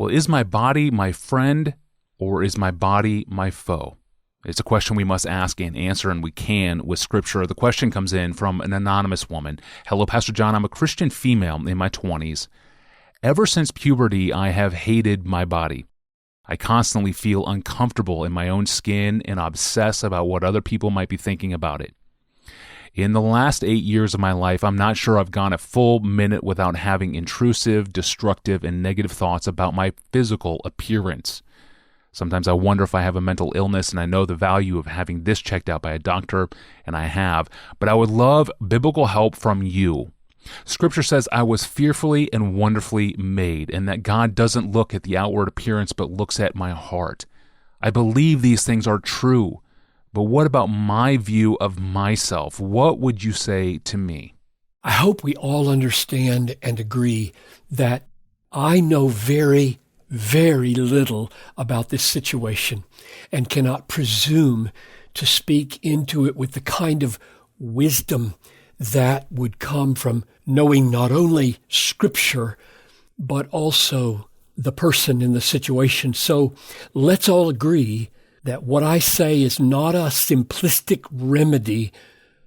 Well, is my body my friend or is my body my foe? It's a question we must ask and answer, and we can with Scripture. The question comes in from an anonymous woman. Hello, Pastor John. I'm a Christian female in my 20s. Ever since puberty, I have hated my body. I constantly feel uncomfortable in my own skin and obsess about what other people might be thinking about it. In the last 8 years of my life, I'm not sure I've gone a full minute without having intrusive, destructive, and negative thoughts about my physical appearance. Sometimes I wonder if I have a mental illness, and I know the value of having this checked out by a doctor, and I have, but I would love biblical help from you. Scripture says I was fearfully and wonderfully made, and that God doesn't look at the outward appearance, but looks at my heart. I believe these things are true, but what about my view of myself? What would you say to me? I hope we all understand and agree that I know very little about this situation and cannot presume to speak into it with the kind of wisdom that would come from knowing not only Scripture, but also the person in the situation. So let's all agree that what I say is not a simplistic remedy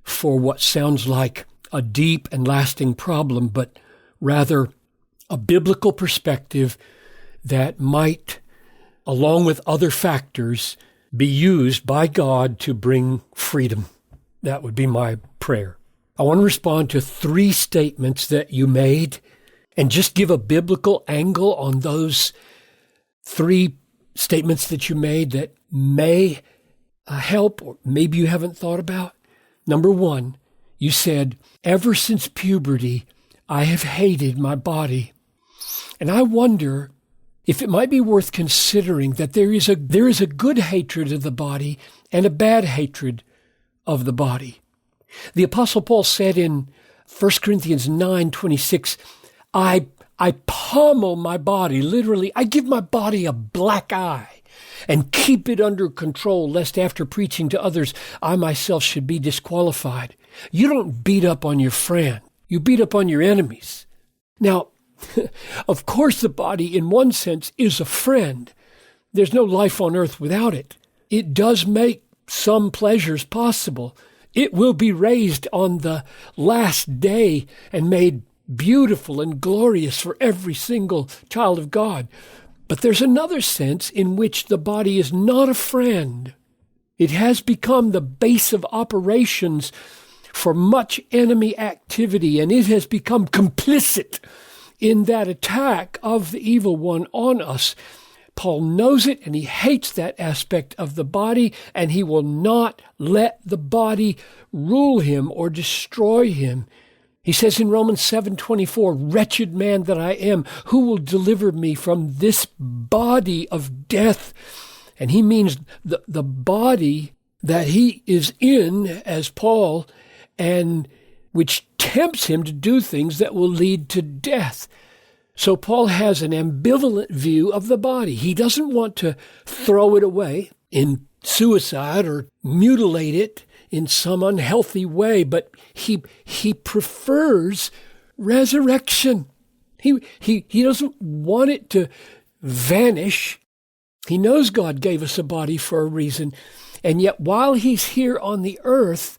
for what sounds like a deep and lasting problem, but rather a biblical perspective that might, along with other factors, be used by God to bring freedom. That would be my prayer. I want to respond to 3 statements that you made and just give a biblical angle on those 3 statements that you made that may help, or maybe you haven't thought about. Number 1, you said, ever since puberty, I have hated my body. And I wonder if it might be worth considering that there is a good hatred of the body and a bad hatred of the body. The Apostle Paul said in 1 Corinthians 9:26, I pummel my body, literally, I give my body a black eye and keep it under control, lest after preaching to others, I myself should be disqualified. You don't beat up on your friend. You beat up on your enemies. Now, of course, the body, in one sense, is a friend. There's no life on earth without it. It does make some pleasures possible. It will be raised on the last day and made beautiful and glorious for every single child of God. But there's another sense in which the body is not a friend. It has become the base of operations for much enemy activity, and it has become complicit in that attack of the evil one on us. Paul knows it, and he hates that aspect of the body, and he will not let the body rule him or destroy him. He says in Romans 7:24, wretched man that I am, who will deliver me from this body of death? And he means the body that he is in as Paul, and which tempts him to do things that will lead to death. So Paul has an ambivalent view of the body. He doesn't want to throw it away in suicide or mutilate it in some unhealthy way, but he prefers resurrection. He doesn't want it to vanish. He knows God gave us a body for a reason, and yet while he's here on the earth,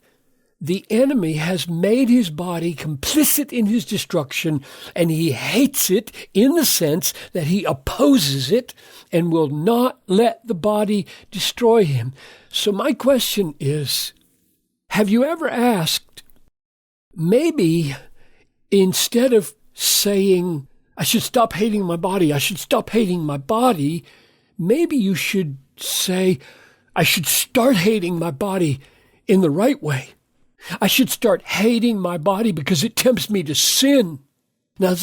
the enemy has made his body complicit in his destruction, and he hates it in the sense that he opposes it and will not let the body destroy him. So my question is, have you ever asked, maybe instead of saying, I should stop hating my body, maybe you should say, I should start hating my body in the right way. I should start hating my body because it tempts me to sin. Now,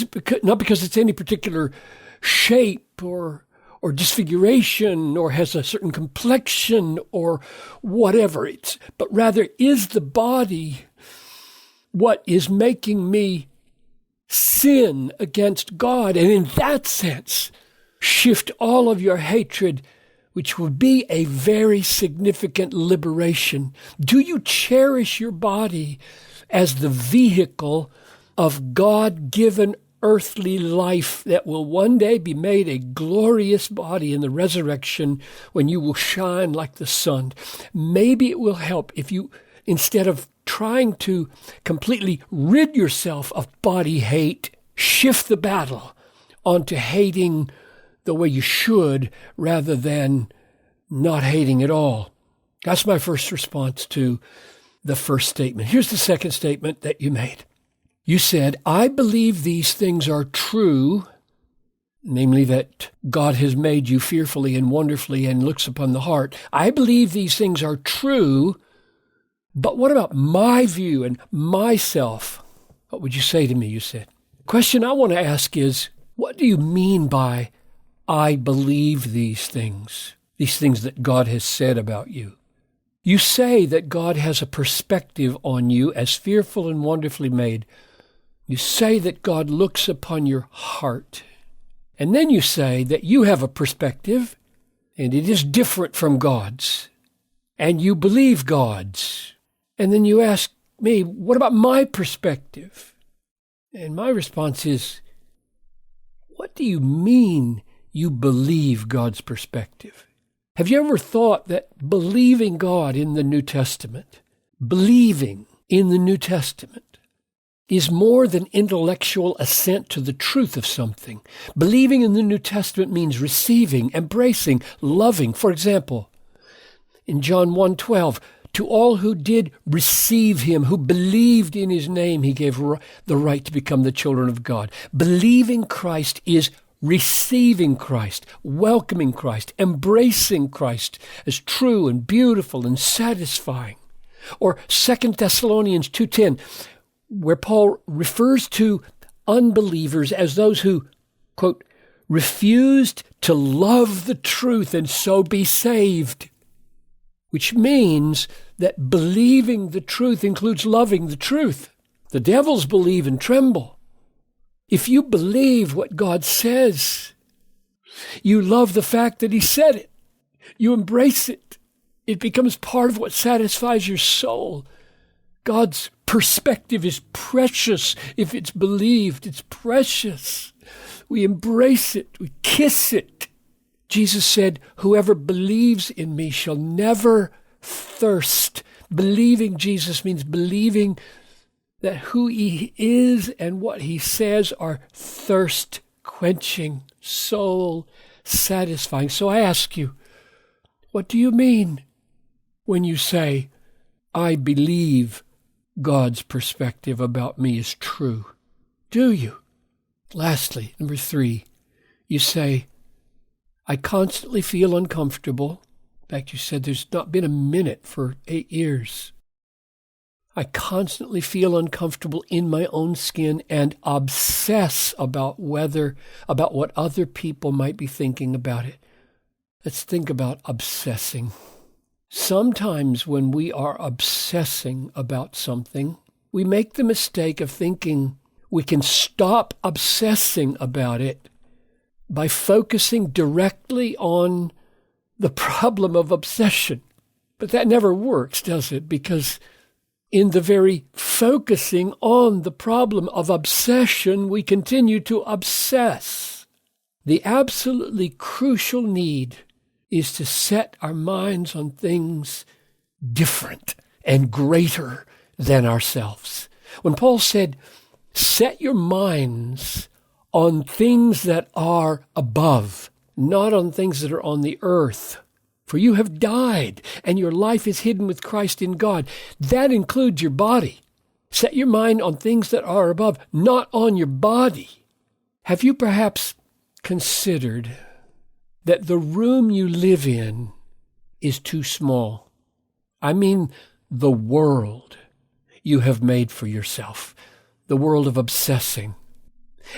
not because it's any particular shape or disfiguration or has a certain complexion or whatever, but rather is the body what is making me sin against God? And in that sense, shift all of your hatred, which would be a very significant liberation. Do you cherish your body as the vehicle of God-given earthly life that will one day be made a glorious body in the resurrection when you will shine like the sun. Maybe it will help if you, instead of trying to completely rid yourself of body hate, shift the battle onto hating the way you should rather than not hating at all. That's my first response to the first statement. Here's the second statement that you made. You said, I believe these things are true, namely that God has made you fearfully and wonderfully and looks upon the heart. I believe these things are true, but what about my view and myself? What would you say to me, you said? The question I want to ask is, what do you mean by I believe these things that God has said about you? You say that God has a perspective on you as fearful and wonderfully made. You say that God looks upon your heart. And then you say that you have a perspective and it is different from God's. And you believe God's. And then you ask me, what about my perspective? And my response is, what do you mean you believe God's perspective? Have you ever thought that believing God in the New Testament, believing in the New Testament, is more than intellectual assent to the truth of something? Believing in the New Testament means receiving, embracing, loving. For example, in John 1:12, to all who did receive him, who believed in his name, he gave the right to become the children of God. Believing Christ is receiving Christ, welcoming Christ, embracing Christ as true and beautiful and satisfying. Or 2 Thessalonians 2:10, where Paul refers to unbelievers as those who, quote, refused to love the truth and so be saved, which means that believing the truth includes loving the truth. The devils believe and tremble. If you believe what God says, you love the fact that he said it. You embrace it. It becomes part of what satisfies your soul. God's perspective is precious. If it's believed, it's precious. We embrace it. We kiss it. Jesus said, whoever believes in me shall never thirst. Believing Jesus means believing that who he is and what he says are thirst-quenching, soul-satisfying. So I ask you, what do you mean when you say, I believe God's perspective about me is true? Do you? Lastly, number 3, you say, I constantly feel uncomfortable. In fact, you said there's not been a minute for 8 years. I constantly feel uncomfortable in my own skin and obsess about what other people might be thinking about it. Let's think about obsessing. Sometimes when we are obsessing about something, we make the mistake of thinking we can stop obsessing about it by focusing directly on the problem of obsession. But that never works, does it? Because in the very focusing on the problem of obsession, we continue to obsess. The absolutely crucial need is to set our minds on things different and greater than ourselves. When Paul said, set your minds on things that are above, not on things that are on the earth. For you have died, and your life is hidden with Christ in God. That includes your body. Set your mind on things that are above, not on your body. Have you perhaps considered that the room you live in is too small? I mean, the world you have made for yourself, the world of obsessing.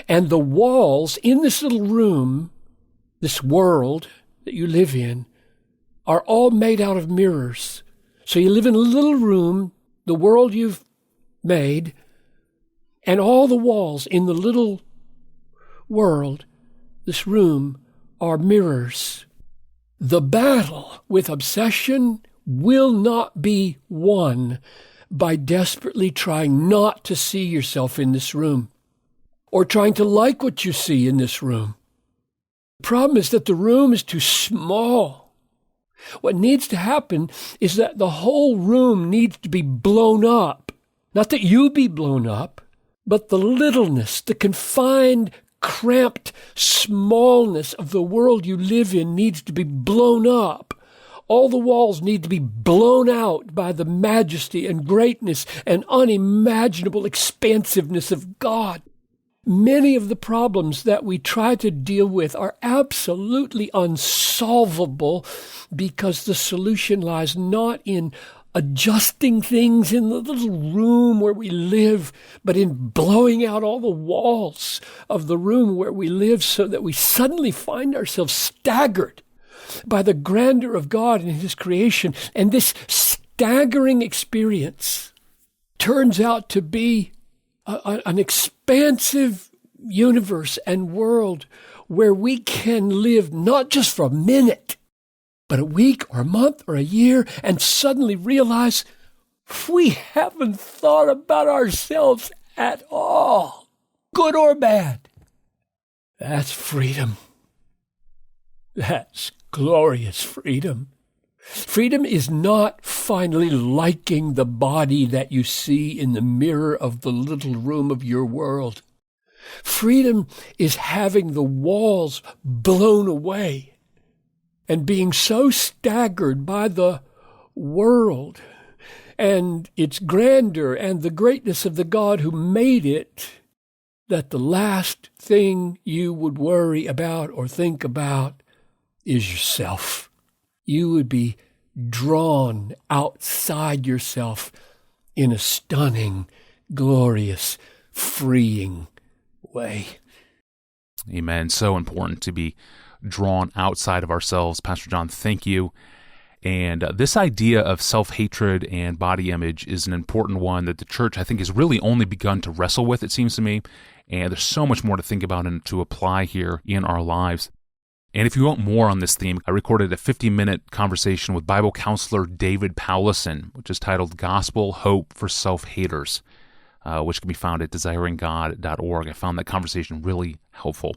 And the walls in this little room, this world that you live in, are all made out of mirrors. So you live in a little room, the world you've made, and all the walls in the little world, this room, are mirrors. The battle with obsession will not be won by desperately trying not to see yourself in this room, or trying to like what you see in this room. The problem is that the room is too small. What needs to happen is that the whole room needs to be blown up. Not that you be blown up, but the littleness, the confined, cramped smallness of the world you live in needs to be blown up. All the walls need to be blown out by the majesty and greatness and unimaginable expansiveness of God. Many of the problems that we try to deal with are absolutely unsolvable because the solution lies not in adjusting things in the little room where we live, but in blowing out all the walls of the room where we live so that we suddenly find ourselves staggered by the grandeur of God and His creation. And this staggering experience turns out to be an expansive universe and world where we can live not just for a minute, but a week or a month or a year, and suddenly realize we haven't thought about ourselves at all, good or bad. That's freedom. That's glorious freedom. Freedom is not finally liking the body that you see in the mirror of the little room of your world. Freedom is having the walls blown away and being so staggered by the world and its grandeur and the greatness of the God who made it that the last thing you would worry about or think about is yourself. You would be drawn outside yourself in a stunning, glorious, freeing way. Amen. So important to be drawn outside of ourselves. Pastor John, thank you. And this idea of self-hatred and body image is an important one that the church, I think, has really only begun to wrestle with, it seems to me. And there's so much more to think about and to apply here in our lives. And if you want more on this theme, I recorded a 50-minute conversation with Bible counselor David Powlison, which is titled Gospel Hope for Self-Haters, which can be found at desiringgod.org. I found that conversation really helpful.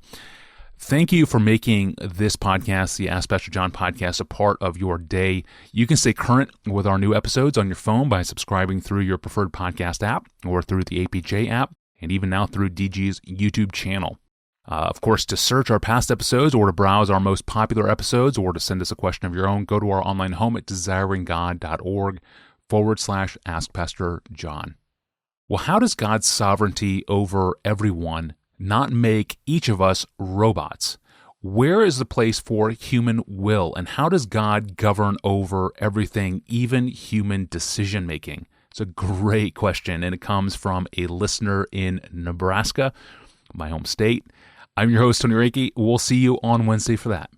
Thank you for making this podcast, the Ask Pastor John podcast, a part of your day. You can stay current with our new episodes on your phone by subscribing through your preferred podcast app or through the APJ app, and even now through DG's YouTube channel. Of course, to search our past episodes or to browse our most popular episodes or to send us a question of your own, go to our online home at desiringgod.org/Ask Pastor John. Well, how does God's sovereignty over everyone not make each of us robots? Where is the place for human will? And how does God govern over everything, even human decision-making? It's a great question, and it comes from a listener in Nebraska, my home state. I'm your host, Tony Reiki. We'll see you on Wednesday for that.